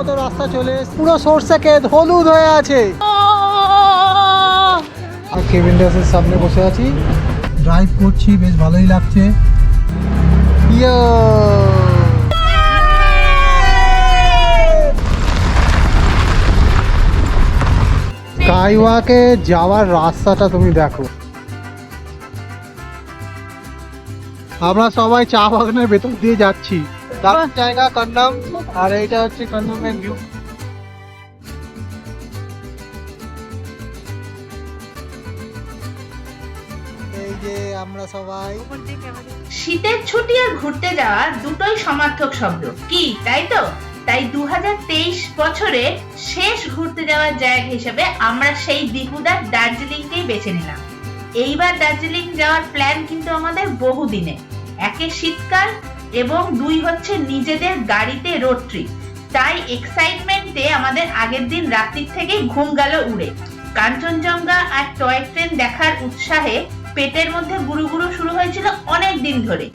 মতো রাস্তা চলে পুরো সরষে ক্ষেত হলুদ হয়ে আছে। আর কেবিন ডাসের সামনে বসে আছি, ড্রাইভ করছি, বেশ ভালোই লাগছে। ইয়ো কাইওয়াকে যাওয়ার রাস্তাটা তুমি দেখো। আমরা সবাই চা বাগানের ভেতর দিয়ে যাচ্ছি। দারুণ জায়গা কান্নাম, আর এইটা হচ্ছে কান্নামের ভিউ। এই যে আমরা সবাই শীতের ছুটি আর ঘুরতে যাওয়া দুটোই সমার্থক শব্দ কি, তাই তো? তাই 2023 বছরে শেষ ঘুরতে যাওয়ার জায়গা হিসেবে আমরা সেই দিগুদার দার্জিলিংকেই বেছে নিলাম। এইবার দার্জিলিং যাওয়ার প্ল্যান কিন্তু আমাদের বহুদিনে। একে শীতকাল এবং দুই হচ্ছে নিজেদের গাড়িতে রোড ট্রিপ। তাই এক্সাইটমেন্টে আমাদের আগের দিন রাত্রি থেকেই ঘুম গেল উড়ে। কাঞ্চনজঙ্ঘা আর টয় ট্রেন দেখার উৎসাহে পেটের মধ্যে গুরুগুরু শুরু হয়েছিল অনেক দিন ধরে।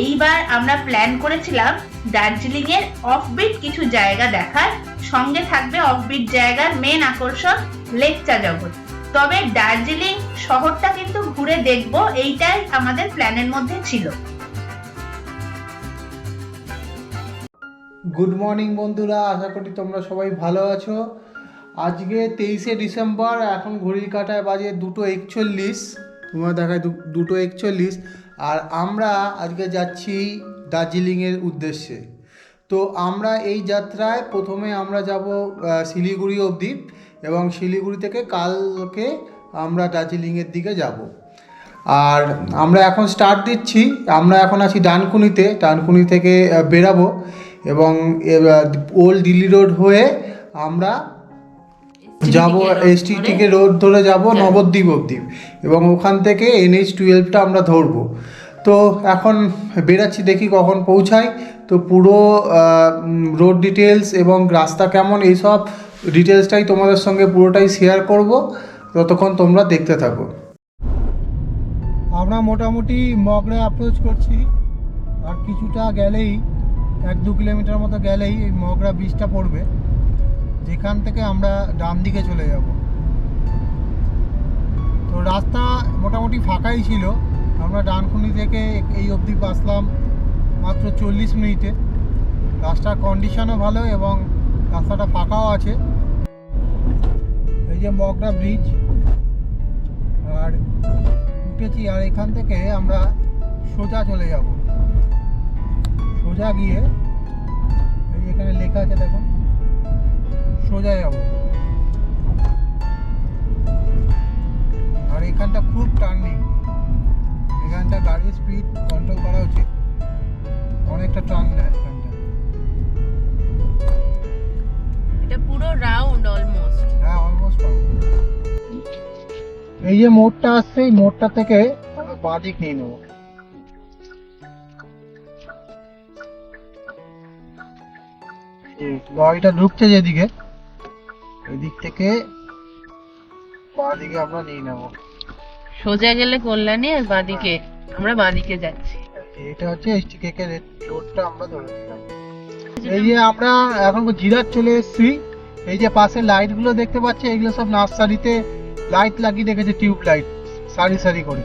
এইবার আমরা প্ল্যান করেছিলাম দার্জিলিং এর অফবিট কিছু জায়গা দেখার, সঙ্গে থাকবে অফবিট জায়গার মেন আকর্ষণ লেক চা জগৎ। তবে দার্জিলিং শহরটা কিন্তু ঘুরে দেখব, এইটাই আমাদের প্ল্যানের মধ্যে ছিল। গুড মর্নিং বন্ধুরা, আশা করি তোমরা সবাই ভালো আছো। আজকে 23শে ডিসেম্বর, এখন ঘড়ির কাঁটায় বাজে 2:41। তোমরা দেখায় 2:41। আর আমরা আজকে যাচ্ছি দার্জিলিংয়ের উদ্দেশ্যে। তো আমরা এই যাত্রায় প্রথমে আমরা যাব শিলিগুড়ি অবধি, এবং শিলিগুড়ি থেকে কালকে আমরা দার্জিলিংয়ের দিকে যাব। আর আমরা এখন স্টার্ট দিচ্ছি। আমরা এখন আছি ডানকুনিতে, ডানকুনি থেকে বেরাবো এবং ওল্ড দিল্লি রোড হয়ে আমরা যাব STTK রোড ধরে যাব নবদ্বীপ অবধি, এবং ওখান থেকে NH-12টা আমরা ধরবো। তো এখন বেরাচ্ছি, দেখি কখন পৌঁছাই। তো পুরো রোড ডিটেলস এবং রাস্তা কেমন এইসব ডিটেলসটাই তোমাদের সঙ্গে পুরোটাই শেয়ার করব, ততক্ষণ তোমরা দেখতে থাকো। আমরা মোটামুটি মগরা অ্যাপ্রোচ করছি, আর কিছুটা গেলেই 1-2 কিলোমিটার মতো গেলেই এই মগরা ব্রিজটা পড়বে, যেখান থেকে আমরা ডান দিকে চলে যাব। তো রাস্তা মোটামুটি ফাঁকাই ছিল। আমরা ডানকুনি থেকে এই অবধি আসলাম মাত্র 40 মিনিটে। রাস্তার কন্ডিশনও ভালো এবং রাস্তাটা ফাঁকাও আছে। এই যে মগরা ব্রিজ, আর উঠেছি, আর এখান থেকে আমরা সোজা চলে যাব। সোজা গিয়ে এই এখানে লেখা আছে দেখুন, সোজা যাব। আর এখানটা খুব টার্নিং, এখানটা গাড়ির স্পিড কন্ট্রোল করা উচিত, অনেকটা টার্ন নেয় এখানটা। এটা পুরো রাউন্ড অলমোস্ট। হ্যাঁ, অলমোস্ট রাউন্ড। এই যে মোড়টা আসছে, এই মোড়টা থেকে বাঁ দিক নিয়ে নেবো। গাড়িটা ঢুকছে যেদিকে, ওই দিক থেকে বাঁ দিকে আমরা নিয়ে নেবো। সোজা গেলে কল্যাণী, আর বাঁদিকে আমরা বাঁদিকে যাচ্ছি। এটা হচ্ছে STTK রোডটা আমরা ধরেছিলাম। এই যে আমরা এখন জিরাট চলে এসেছি। এই যে পাশে লাইট গুলো দেখতে পাচ্ছি, এগুলো সব নার্সারিতে লাইট লাগিয়ে রেখেছে, টিউব লাইট সারি সারি করে।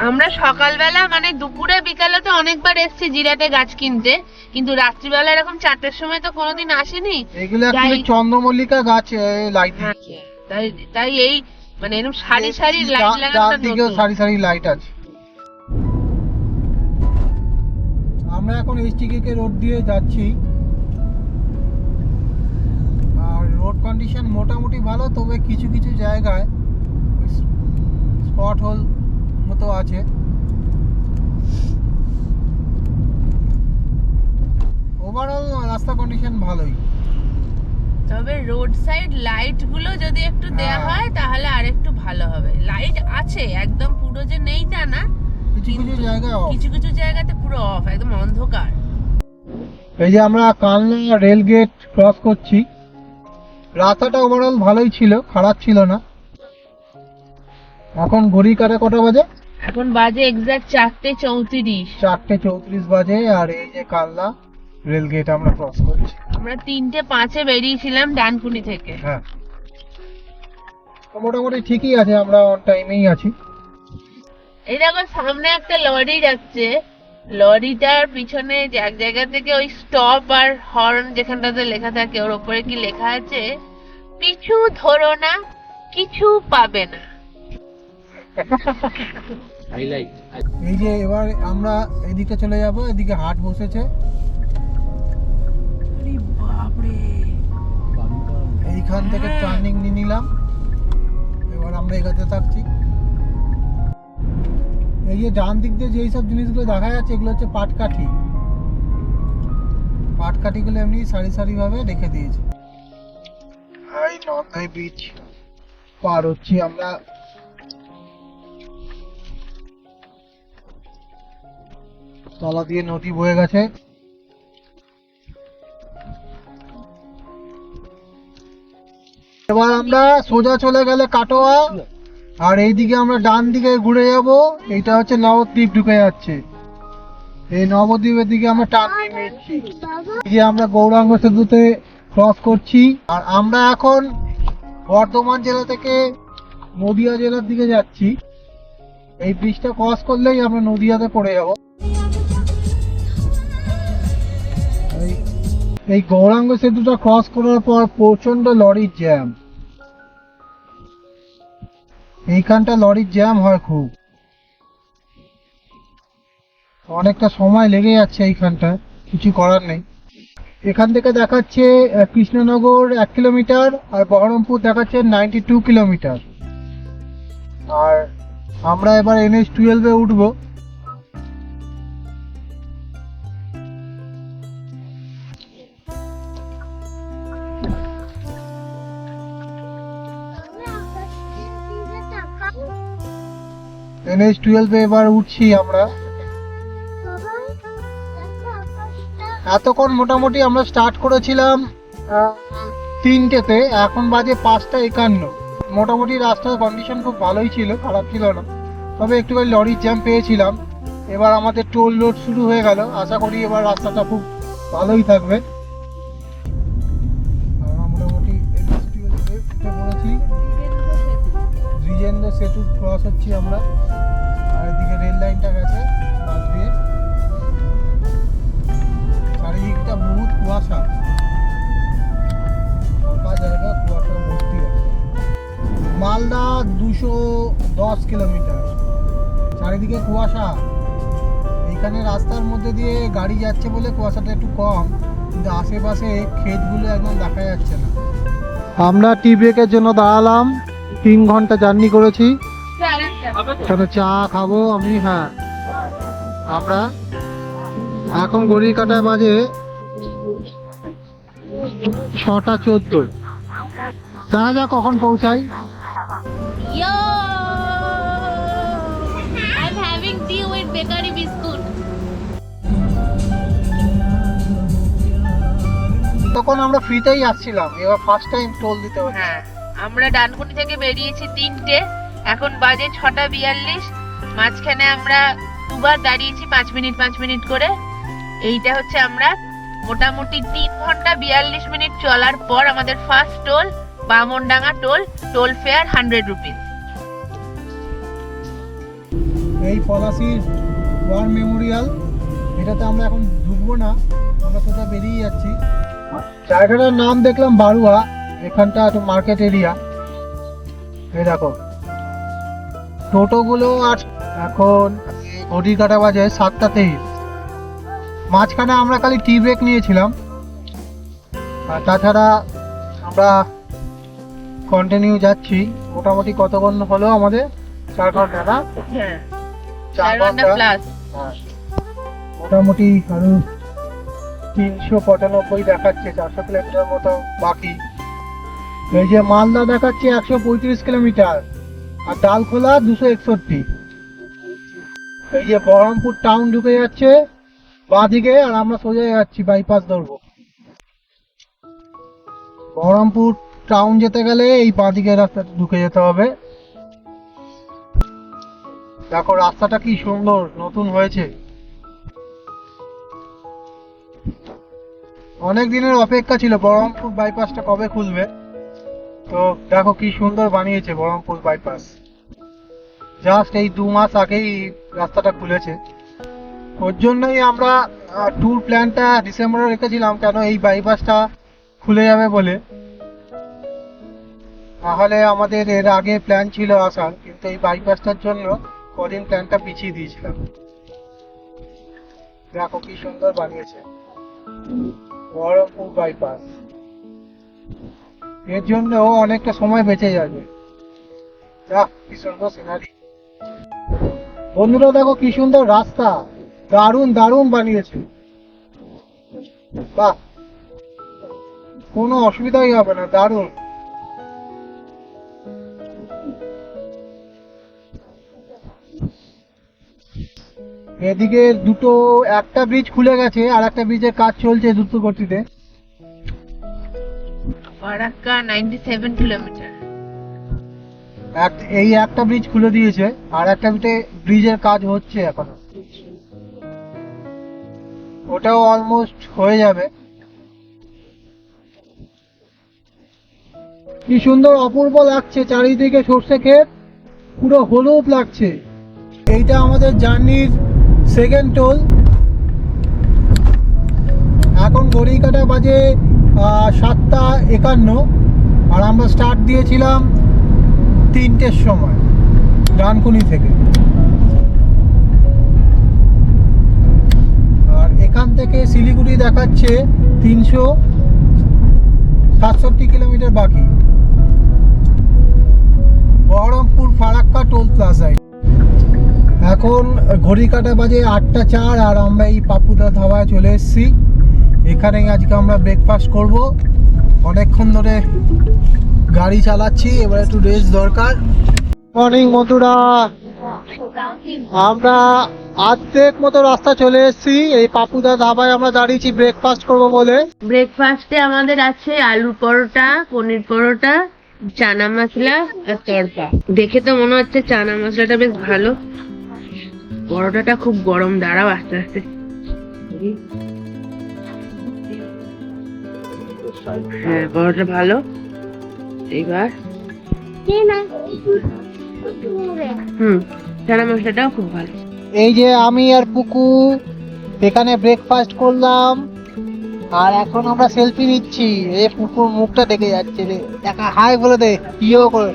আমরা সকালবেলা মানে দুপুরে বিকালে তো অনেকবার এসেছি জিরাটে গাছ কিনতে, কিন্তু রাত্রিবেলা এরকম 4টের সময় তো কোনোদিন আসেনি। এগুলো অ্যাকচুয়ালি চন্দ্রমল্লিকা গাছ লাইট। তাই তাই এই মানে এরকম সারি সারি লাইট লাগানো, দিকেও সারি সারি লাইট আছে। আমরা এখন STTK রোড দিয়ে যাচ্ছি, আর রোড কন্ডিশন মোটামুটি ভালো, তবে কিছু কিছু জায়গায় স্পট হোল মতো আছে। ওভারঅল রাস্তা কন্ডিশন ভালোই, তবে রোড সাইড লাইট গুলো যদি একটু দেয়া হয় তাহলে আরেকটু ভালো হবে। লাইট আছে, একদম পুরো যে নেই তা না, কিছু কিছু জায়গায় অফ, কিছু কিছু জায়গাতে পুরো অফ, একদম অন্ধকার। এই যে আমরা কালনা রেল গেট ক্রস করছি। রাস্তাটা ওভারঅল ভালোই ছিল, খারাপ ছিল না। এখন ঘড়ি কাটা কটা বাজে? এখন বাজে এক্সাক্ট 4:34। 4:34 বাজে, আর এই যে কালনা রেল গেট আমরা ক্রস করছি। আমরা 3:05 বেরিয়েছিলাম ডানকুনি থেকে। হ্যাঁ, তো মোটামুটি ঠিকই আছে, আমরা অন টাইমেই আছি। এই দেখো সামনে একটা লরি যাচ্ছে, লরিটার পিছনে এক জায়গা থেকে ওই স্টপ আর হর্ন যেখানটাতে লেখা থাকে ওর উপরে কি লেখা আছে, পিছু ধরো না কিছু পাবে না। এই যে এবার আমরা এদিকে চলে যাব, এদিকে হাট বসেছে। এইখান থেকে টার্নিং নিয়ে নিলাম, এবার আমরা এগোতে থাকছি। এই যে ডান দিক দিয়ে যেই সব জিনিসগুলো দেখা যাচ্ছে এগুলো হচ্ছে পাটকাঠি। পাটকাঠিগুলো এমনি সারি সারি ভাবে রেখে দিয়েছে। এই নন্দাই বিচ পার হচ্ছি আমরা। তলা দিয়ে নদী বয়ে গেছে। এবার আমরা সোজা চলে গেলে কাটোয়া, আর এইদিকে আমরা ডান দিকে ঘুরে যাব। এইটা হচ্ছে নবদ্বীপ ঢুকে যাচ্ছে। এই নবদ্বীপের দিকে আমরা টার্ন নিয়ে নিচ্ছি। এই যে আমরা গৌরাঙ্গ সেতুতে ক্রস করছি, আর আমরা এখন বর্ধমান জেলা থেকে নদিয়া জেলার দিকে যাচ্ছি। এই ব্রিজটা ক্রস করলেই আমরা নদিয়াতে পড়ে যাব। এই গৌরাঙ্গ সেতুটা ক্রস করার পর প্রচন্ড লরির জ্যাম। এইখানটা লরির জ্যাম হয় খুব, অনেকটা সময় লেগে যাচ্ছে এইখানটা, কিছু করার নেই। এখান থেকে দেখাচ্ছে কৃষ্ণনগর 1 কিলোমিটার, আর বহরমপুর দেখাচ্ছে 92 কিলোমিটার। আর আমরা এবার NH-12 এ উঠবো। NH-12 এ এবার উঠছি আমরা। এতক্ষণ মোটামুটি আমরা স্টার্ট করেছিলাম 3টেতে, এখন বাজে 5:51। মোটামুটি রাস্তার কন্ডিশন খুব ভালোই ছিল, খারাপ ছিল না, তবে একটুখানি লরির জ্যাম পেয়েছিলাম। এবার আমাদের টোল রোড শুরু হয়ে গেল, আশা করি এবার রাস্তাটা খুব ভালোই থাকবে। আমরা মোটামুটি NH-12 এ উঠে পড়েছি। দ্বিজেন্দ্র সেতু ক্রস হচ্ছি আমরা, আর এদিকে রেল লাইনটা গেছে পাশ দিয়ে। চারিদিকটা বহুত কুয়াশা, ফাঁকা জায়গা, কুয়াশা ভর্তি আছে। মালদা 210 কিলোমিটার, চারিদিকে কুয়াশা। এইখানে রাস্তার মধ্যে দিয়ে গাড়ি যাচ্ছে বলে কুয়াশাটা একটু কম, কিন্তু আশেপাশে ক্ষেতগুলো একদম দেখা যাচ্ছে না। আমরা টি ব্রেকের জন্য দাঁড়ালাম, 3 ঘন্টা জার্নি করেছি। এখানে চা খাবো আমি। হ্যাঁ, আমরা এখন ঘড়ির কাঁটায় বাজে 6:14। জানা যা কখন পৌঁছাই। Yo! I'm having tea with bakery biscuit. তখন আমরা ফ্রিতেই আসছিলাম, এবার ফার্স্ট টাইম টোল দিতে হচ্ছে। হ্যাঁ, আমরা ডানকুনি থেকে বেরিয়েছি 3টে, এখন বাজে 6:42। মাঝখানে আমরা দুবার দাঁড়িয়েছি 5 মিনিট 5 মিনিট করে। এইটা হচ্ছে আমরা মোটামুটি 3 ঘন্টা 42 মিনিট চলার পর আমাদের first toll Bamandanga toll. Toll fair 100 rupees. এই পলাশির ওয়ার মেমোরিয়াল, এটাতে আমরা এখন ঢুকবো না, আমরা সোজা বেরিয়ে যাচ্ছি। জায়গাটার নাম দেখলাম বারুয়া, এখানটা একটু মার্কেট এরিয়া। এই দেখো টোটোগুলো, আর এখন ঘড়ির কাঁটা বাজে 7:23। মাঝখানে আমরা খালি টি ব্রেক নিয়েছিলাম, আর তাছাড়া আমরা কন্টিনিউ যাচ্ছি। মোটামুটি কতক্ষণ হলো আমাদের? 4 ঘন্টা না? হ্যাঁ, 4 ঘন্টা প্লাস। হ্যাঁ, মোটামুটি আরো 395 দেখাচ্ছে, 400 কিলোমিটার মতো বাকি। এই যে মালদা দেখাচ্ছে 135 কিলোমিটার, আর ডালখোলা 261। এই যে বহরমপুর টাউন ঢুকে যাচ্ছে বাঁদিকে, আর আমরা সোজা যাচ্ছি, বাইপাস ধরবো। বহরমপুর টাউন যেতে গেলে এই বাঁদিকে রাস্তা ঢুকে যেতে হবে। দেখো রাস্তাটা কি সুন্দর নতুন হয়েছে। অনেক দিনের অপেক্ষা ছিল বহরমপুর বাইপাসটা কবে খুলবে। তো দেখো কি সুন্দর বানিয়েছে বহরমপুর বাইপাস। জাস্ট এই 2 মাস আগেই রাস্তাটা খুলেছে। ওর জন্যই আমরা ট্যুর প্ল্যানটা ডিসেম্বরে রেখেছিলাম, কেন এই বাইপাসটা খুলে যাবে বলে। তাহলে আমাদের এর আগে প্ল্যান ছিল আসার, কিন্তু এই বাইপাসটার জন্য কদিন প্ল্যানটা পিছিয়ে দিয়েছিলাম। দেখো কি সুন্দর বানিয়েছে বহরমপুর বাইপাস। এর জন্য অনেকটা সময় বেঁচে যাবে। কি সুন্দর সিনারি। বন্ধুরা দেখো কি সুন্দর রাস্তা, দারুণ দারুণ বানিয়েছে। বাহ, কোনো অসুবিধাই হবে না, দারুণ। এদিকে একটা ব্রিজ খুলে গেছে আর একটা ব্রিজের কাজ চলছে দ্রুত গতিতে। ফারাক্কা 97 কিলোমিটার। এই একটা ব্রিজ খুলে দিয়েছে আর একটা ব্রিজের কাজ হচ্ছে এখনো, ওটাও অলমোস্ট হয়ে যাবে। কি সুন্দর অপূর্ব লাগছে, চারিদিকে সর্ষে ক্ষেত, পুরো হলুদ লাগছে। এইটা আমাদের জার্নির সেকেন্ড টোল। এখন ঘড়ি কাটা বাজে 7:51 আর আমরা স্টার্ট দিয়েছিলাম 3টের সময় ডানকুনি থেকে। আর এখান থেকে শিলিগুড়ি দেখাচ্ছে 367 কিলোমিটার বাকি। বহরমপুর ফারাক্কা টোল প্লাজায় এখন ঘড়ি কাটা বাজে 8:04 আর আমরা এই পাপুদা ধাবায় চলে এসেছি। এখানে আজকে আমরা ব্রেকফাস্ট করব। অনেকক্ষণ ধরে গাড়ি চালাচ্ছি, এবার একটু রেস্ট দরকার। মর্নিং বন্ধুরা, আমরা অর্ধেক মতো রাস্তা চলে এসেছি। এই পাপুদা ধাবায় আমরা দাঁড়িয়েছি ব্রেকফাস্ট করব বলে। ব্রেকফাস্টে আমাদের আছে আলু পরোটা, পনির পরোটা, চানা মশলা আর তড়কা। দেখে তো মনে হচ্ছে চানা মশলাটা বেশ ভালো। পরোটাটা খুব গরম, দাঁড়াও আস্তে আস্তে। হ্যাঁ, পরোটা ভালো। এইবার চানা মশলাটাও খুব ভালো। এই যে আমি আর পুকু এখানে ব্রেকফাস্ট করলাম আর এখন আমরা সেলফি নিচ্ছি। এই পুকুর মুখটা দেখে যাচ্ছে রে, দেখা হাই বলে দে, ইও করে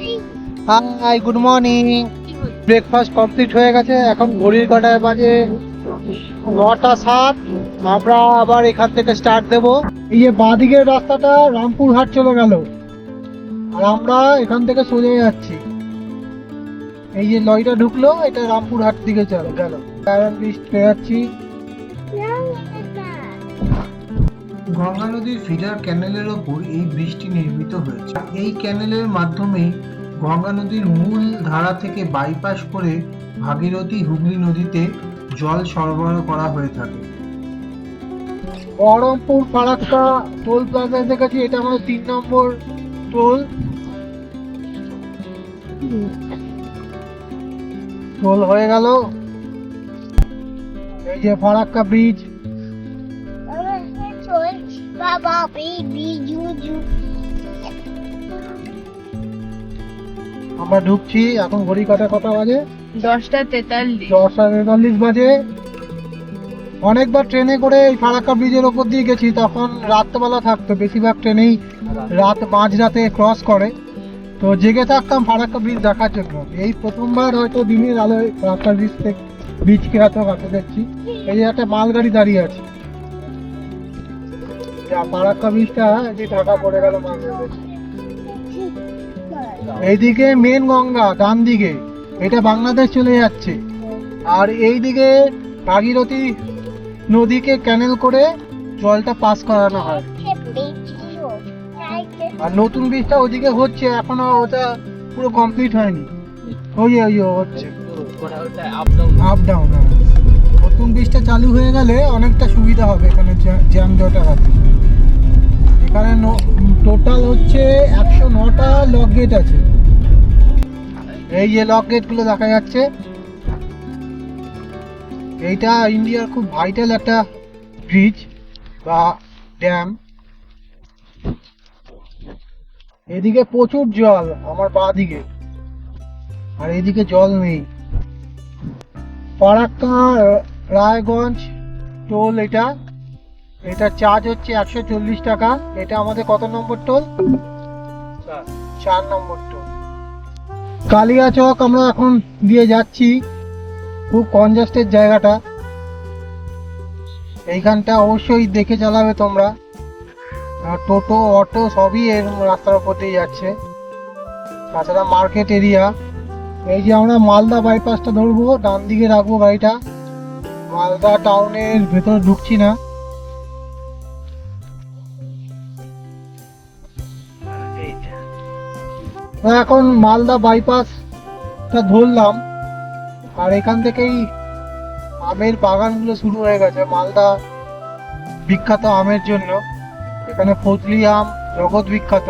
hi, good morning. Breakfast complete হয়ে গেছে। এখন ঘড়ির কাঁটায় বাজে 9:07। আমরা আবার এখান থেকে স্টার্ট দেব। এই যে বাঁদিকের রাস্তাটা রামপুরহাট চলে গেল আর আমরা এখান থেকে সোজা যাচ্ছি। এই যে লরিটা ঢুকলো, এটা রামপুরহাট দিকে চলে গেল। যাচ্ছি। গঙ্গা নদীর ফিডার ক্যানেলের ওপর এই ব্রিজটি নির্মিত হয়েছে। এই ক্যানেলের মাধ্যমে গঙ্গা নদীর মূল ধারা থেকে বাইপাস করে ভাগীরথী হুগলি নদীতে জল সরবরাহ করা হয়ে থাকে। বহরমপুর ফারাক্কা টোল প্লাজায় দেখেছি, এটা আমাদের 3 নম্বর টোল। টোল হয়ে গেল। এই যে ফারাক্কা ব্রিজ। আমরা ঢুকছি। এখন ঘড়ি কাটা কটা বাজে? 10:43 বাজে। অনেকবার ট্রেনে করে এই ফারাক্কা ব্রিজের ওপর দিয়ে গেছি, তখন রাতবেলা থাকতো, বেশিরভাগ ট্রেনেই মাঝরাতে ক্রস করে। তো জেগে থাকতাম ফারাক্কা ব্রিজ দেখার জন্য। এই প্রথমবার হয়তো দিনের আলোয় ফারাক্কা ব্রিজকে এত কাছে দেখছি। এই যে একটা মালগাড়ি দাঁড়িয়ে আছে, ফারাক্কা ব্রিজটা যে ঢাকা পড়ে গেল মালগাড়ি। এইদিকে মেন গঙ্গা, ডান দিকে এটা বাংলাদেশ চলে যাচ্ছে। আর এইদিকে ভাগীরথী নদীকে ক্যানেল করে জলটা পাস করানো হয়। আর নতুন ব্রিজটা ওদিকে হচ্ছে, এখনো ওটা পুরো কমপ্লিট হয়নি। ওই হচ্ছে আপ ডাউন। নতুন ব্রিজটা চালু হয়ে গেলে অনেকটা সুবিধা হবে এখানে জ্যাম জট এড়াতে। এখানে টোটাল হচ্ছে 109টা লক গেট আছে। এই যে লক গেটগুলো দেখা যাচ্ছে, এইটা ইন্ডিয়ার খুব ভাইটাল একটা ব্রিজ বা ড্যাম। এদিকে প্রচুর জল আমার বাঁ দিকে, আর এদিকে জল নেই। ফারাক্কা রায়গঞ্জ টোল এটা, এটা চার্জ হচ্ছে 140 টাকা। এটা আমাদের কত নম্বর টোল? 4 নম্বর টোল। কালিয়াচক আমরা এখন দিয়ে যাচ্ছি, খুব কনজাস্টেড জায়গাটা। এইখানটা অবশ্যই দেখে চালাবে তোমরা, আর টোটো অটো সবই এর রাস্তার উপর দিয়ে যাচ্ছে। তাছাড়া মার্কেট এরিয়া। এই যে আমরা মালদা বাইপাসটা ধরবো, ডান দিকে রাখবো গাড়িটা। মালদা টাউনের ভেতর ঢুকছি না। এখন মালদা বাইপাসটা ধরলাম, আর এখান থেকেই আমের বাগানগুলো শুরু হয়ে গেছে। মালদা বিখ্যাত আমের জন্য, এখানে ফজলি আম জগৎ বিখ্যাত।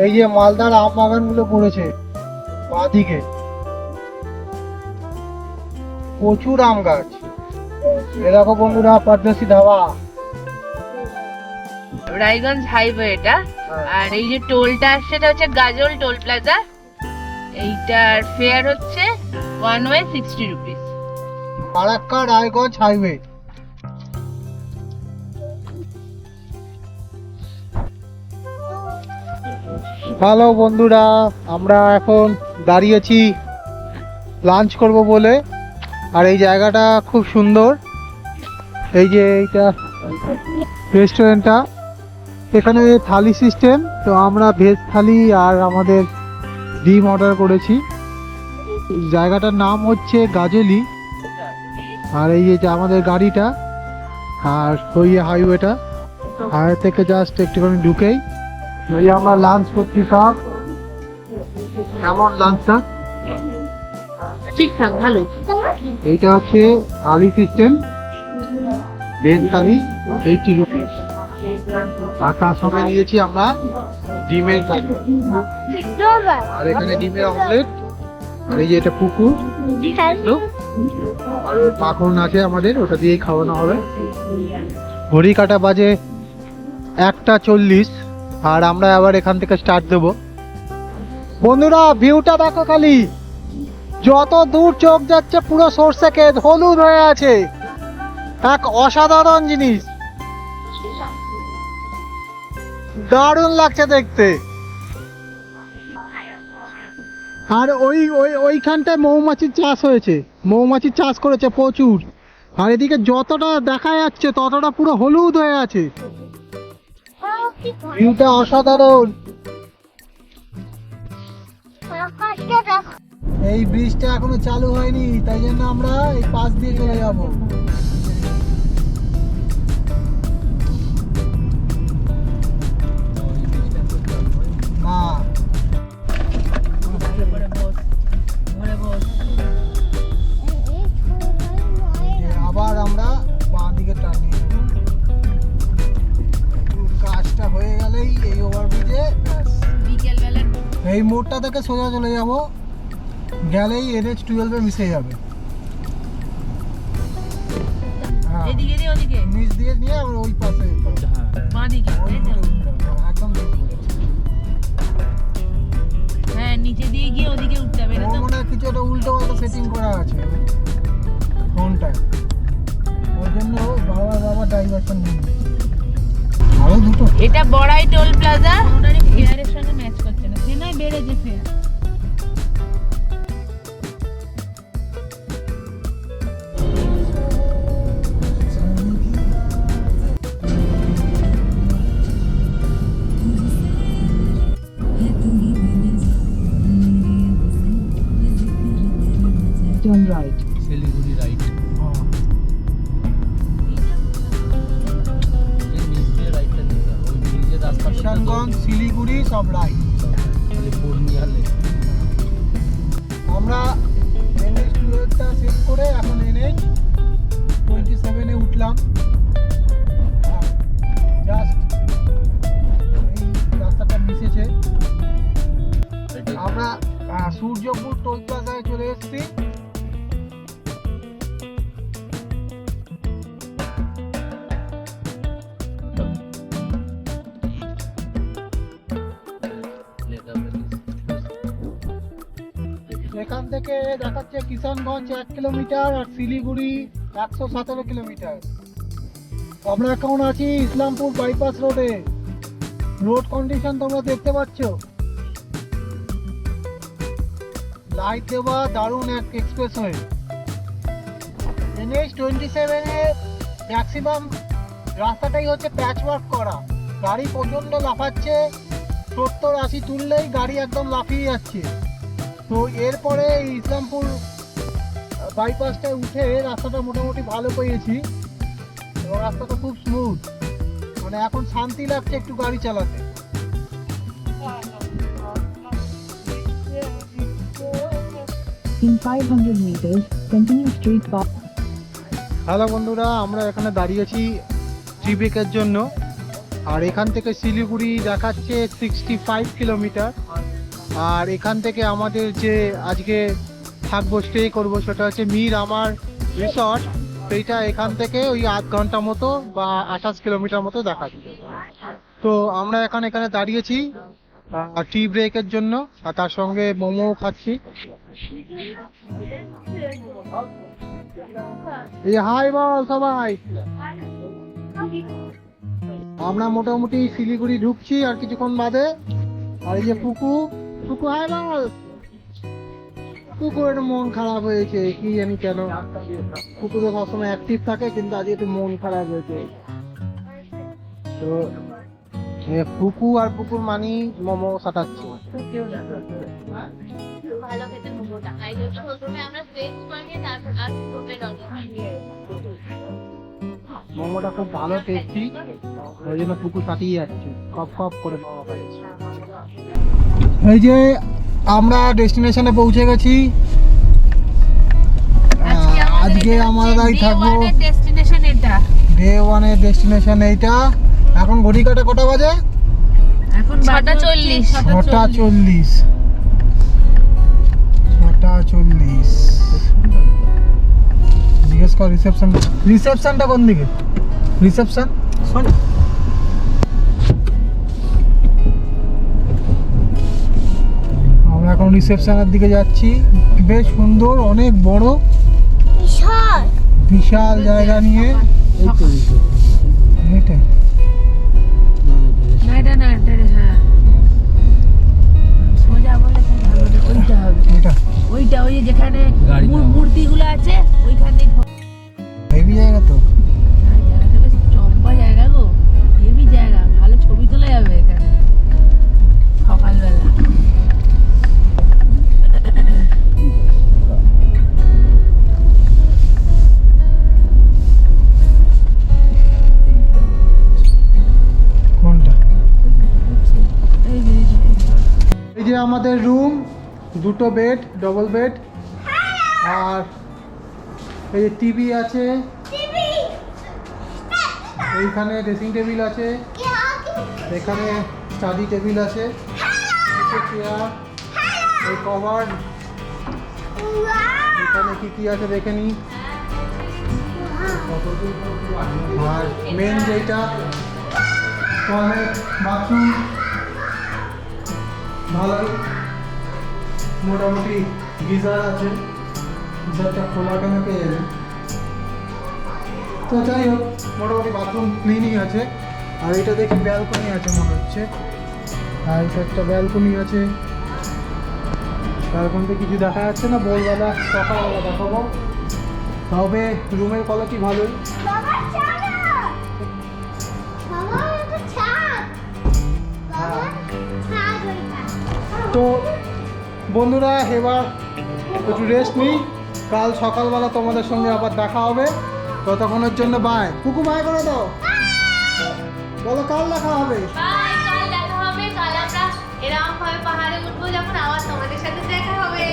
এই যে মালদার আম বাগানগুলো পড়েছে বাঁদিকে, প্রচুর আম গাছ। এরকম বন্ধুরা পদ্মশ্রী ধাবা, রায়গঞ্জ হাইওয়ে এটা। আর এই যে টোলটা আসছে এটা হচ্ছে গাজল টোল প্লাজা। এইটার ফেয়ার হচ্ছে one way 60 rupees. Farakka Raiganj highway. Hello বন্ধুরা, আমরা এখন দাঁড়িয়েছি লাঞ্চ করব বলে। আর এই জায়গাটা খুব সুন্দর। এই যে এইটা রেস্টুরেন্টটা, এখানে থালি সিস্টেম। তো আমরা ভেজ থালি আর আমাদের ডিম অর্ডার করেছি। জায়গাটার নাম হচ্ছে গাজলি। আর এই যে আমাদের গাড়িটা, আর ওই হাইওয়েটা, হাইওয়ে থেকে জাস্ট একটুখানি ঢুকেই ওই আমরা লাঞ্চ করছি। সব কেমন লাঞ্চটা? ঠিকঠাক, ভালো। এইটা হচ্ছে থালি সিস্টেম, ভেজ থালি 80 রুপিস। আর তার সঙ্গে নিয়েছি আমরা ডিমের থালি, আর এখানে ডিমের অমলেট। আর এই যে এটা পুকুর, আর মাখন আছে আমাদের, ওটা দিয়েই খাওয়ানো হবে। ঘড়ি কাটা বাজে 1:40, আর আমরা আবার এখান থেকে স্টার্ট দেবো। বন্ধুরা ভিউটা দেখো খালি, যত দূর চোখ যাচ্ছে পুরো সরষে ক্ষেত হলুদ হয়ে আছে। এক অসাধারণ জিনিস, দারুণ লাগছে দেখতে। আর ওইখানটায় মৌমাছির চাষ হয়েছে, মৌমাছির চাষ করেছে প্রচুর। আর এদিকে যতটা দেখা যাচ্ছে ততটা পুরো হলুদ হয়ে আছে। ভিউটা অসাধারণ। এই ব্রিজটা এখনো চালু হয়নি, তাই জন্য আমরা এই পাশ দিয়ে চলে যাব। আবার আমরা বাঁ দিকে টার্ন নিয়ে নেব। কাজটা হয়ে গেলেই এই ওভারব্রিজে ব্যাস, এই মোড়টা থেকে সোজা চলে যাব, গেলেই NH-12 মিশে যাবে। এদিকে দিয়ে ওদিকে নিচ দিয়ে নিয়ে আমরা ওই পাশে বাঁদিকে, একদম। হ্যাঁ নিচে দিয়ে গিয়ে ওদিকে উঠতে হবে। এটা তো মনে হয় কিছু একটা উল্টো পাল্টা সেটিং করা আছে ফোনটায়, ওই জন্য বাবা ডাইভারশন নিয়ে আরো দুটো। এটা বড়াই টোল প্লাজা, ওটারই ফেয়ারের সঙ্গে ম্যাচ করছে না। সে নয় বেড়েছে fair. Turn right. Siliguri right, যে নিচ দিয়ে রাইটটা নিতে হবে। ওই ব্রিজের রাস্তা কিষানগঞ্জ শিলিগুড়ি সব রাইট। পূর্ণিয়া লেক। আমরা NH-12টা সেট করে এখন NH-27 এ উঠলাম। জাস্ট এই রাস্তাটা মিশেছে। আমরা সূর্যপুর টোল প্লাজায় চলে এসেছি। থেকে দেখাচ্ছে কিষানগঞ্জ 1 কিলোমিটার আর শিলিগুড়ি 117 কিলোমিটার। আমরা এখন আছি ইসলামপুর বাইপাস রোডে। রোড কন্ডিশন তোমরা দেখতে পাচ্ছ, লাইট দেওয়া দারুণ এক এক্সপ্রেসওয়ে। NH-27 এর ম্যাক্সিমাম রাস্তাটাই হচ্ছে প্যাচ ওয়ার্ক করা। গাড়ি প্রচণ্ড লাফাচ্ছে, 70-80 তুললেই গাড়ি একদম লাফিয়ে যাচ্ছে। তো এরপরে এই ইসলামপুর বাইপাসটায় উঠে রাস্তাটা মোটামুটি ভালো পেয়েছি এবং রাস্তাটা খুব স্মুথ, মানে এখন শান্তি লাগছে একটু গাড়ি চালাতে। In 500 meters, continue straight path. Hello বন্ধুরা, আমরা এখানে দাঁড়িয়েছি টি ব্রেকের জন্য। আর এখান থেকে শিলিগুড়ি দেখাচ্ছে 65 কিলোমিটার। আর এখান থেকে আমাদের যে আজকে থাকবো, স্টে করবো, সেটা হচ্ছে মীর আমার রিসর্ট। সেইটা এখান থেকে ওই 8 ঘন্টা মতো বা 28 কিলোমিটার মতো দেখাচ্ছে। তো আমরা এখানে দাঁড়িয়েছি টি ব্রেকের জন্য, আর তার সঙ্গে মোমো খাচ্ছি। এই হাই বল সবাই। আমরা মোটামুটি শিলিগুড়ি ঢুকছি আর কিছুক্ষণ বাদে। আর এই যে পুকু হাই বল। পুকুরের মন খারাপ হয়েছে, কি জানি কেন। পুকু তো সবসময় অ্যাক্টিভ থাকে, কিন্তু আজ একটু মন খারাপ হয়েছে। তো পুকু আর পুকুর মানি মোমো সাটাচ্ছে। ভালো খেতে মোমোটা। আর এটা প্রথমে আমরা টেস্ট করে তারপর আর প্রথমে মোমোটা খুব ভালো টেস্টি, ওই জন্য পুকুর সাটিয়ে যাচ্ছে, কপ কপ করে মোমো খাচ্ছে। এই যে আমরা ডেস্টিনেশনে পৌঁছে গেছি। আজকে আমরাই থাকবো ডেস্টিনেশন এটা। ডে 1 এর ডেস্টিনেশন এইটা। এখন ঘড়ি কাটা কটা বাজে? এখন 6:40। 6:40। জিজ্ঞেস কর রিসেপশনটা কোন দিকে? রিসেপশন আমরা এখন রিসেপশনের দিকে যাচ্ছি। বেশ সুন্দর, অনেক বড়, বিশাল জায়গা নিয়ে। এইটাই এটা ওইটা ওই যেখানে গাড়ি যাওয়া। মূর্তিগুলো আছে ওইখানে হেভি জায়গা তো। জায়গাটা বেশ চম্পা জায়গা গো, হেভি জায়গা, ভালো ছবি তোলা যাবে এখানে সকালবেলা। কোনটা? এই যে আমাদের রুম, দুটো বেড, ডবল বেড। আর এই যে টিভি আছে, এইখানে ড্রেসিং টেবিল আছে, এখানে স্টাডি টেবিল আছে, চেয়ার, এই কভার, এখানে কি আছে দেখে নি। আর মেন যেটা টয়লেট, বাথরুম, ভালো মোটামুটি গিজার আছে। গিজারটা খোলা কেন কে জানে। তো যাই হোক, মোটামুটি বাথরুম ক্লিনিং আছে। আর এটা দেখি ব্যালকনি আছে মনে হচ্ছে। আর এটা একটা ব্যালকনি আছে। ব্যালকনিতে কিছু দেখা যাচ্ছে না, ভোরবেলা সকালবেলা দেখাবো। তবে রুমের কোয়ালিটি ভালোই। তো বন্ধুরা, এবার একটু রেস্ট নিই, কাল সকালবেলা তোমাদের সঙ্গে আবার দেখা হবে। ততক্ষণের জন্য বাই। কুকু বাই করে দাও, বলো কাল দেখা হবে। কাল দেখা হবে। কাল আমরা এরকম ভাবে পাহাড়ে উঠবো যখন, আবার তোমাদের সাথে দেখা হবে।